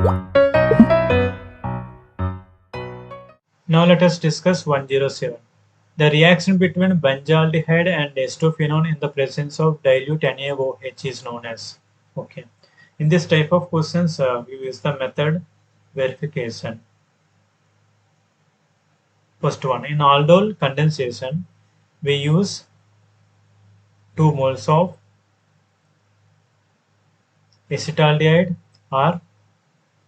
Now let us discuss 107. The reaction between benzaldehyde and acetophenone in the presence of dilute NaOH is known as. Okay. In this type of questions, we use the method verification. First one, in aldol condensation, we use 2 moles of acetaldehyde or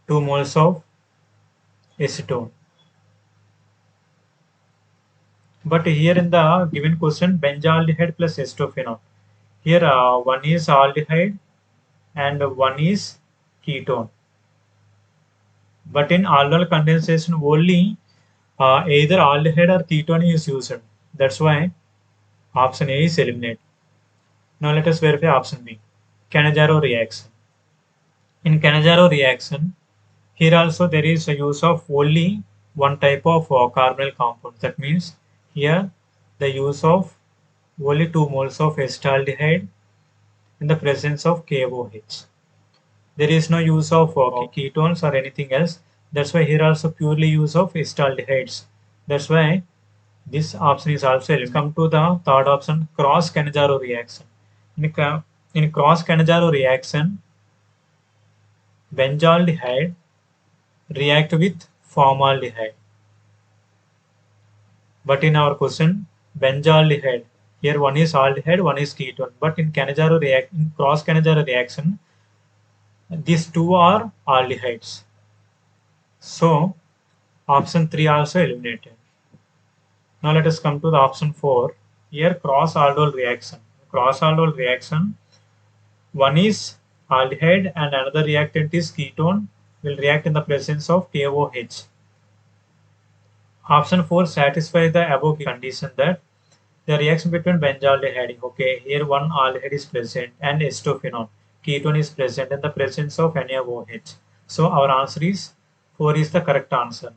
2 moles of acetone. But here in the given question, benzaldehyde plus acetophenone. Here one is aldehyde and one is ketone. But in aldol condensation, only either aldehyde or ketone is used. That's why option A is eliminated. Now let us verify option B. Cannizzaro reaction. In Cannizzaro reaction, here also there is a use of only one type of carbonyl compound. That means here the use of only 2 moles of acetaldehyde in the presence of KOH. There is no use of ketones or anything else. That's why here also purely use of acetaldehydes. That's why this option is also eliminated. Come to the third option, cross Cannizzaro reaction. In cross Cannizzaro reaction, benzaldehyde react with formaldehyde. But in our question, benzaldehyde, here one is aldehyde, one is ketone. But in cross Cannizzaro reaction, these two are aldehydes. So option 3 also eliminated. Now let us come to the option 4. Here cross aldol reaction. Cross aldol reaction, one is aldehyde and another reactant is ketone will react in the presence of KOH. Option 4 satisfies the above condition that the reaction between benzaldehyde, okay, here one aldehyde is present and acetophenone, ketone is present in the presence of NaOH. So our answer is 4 is the correct answer.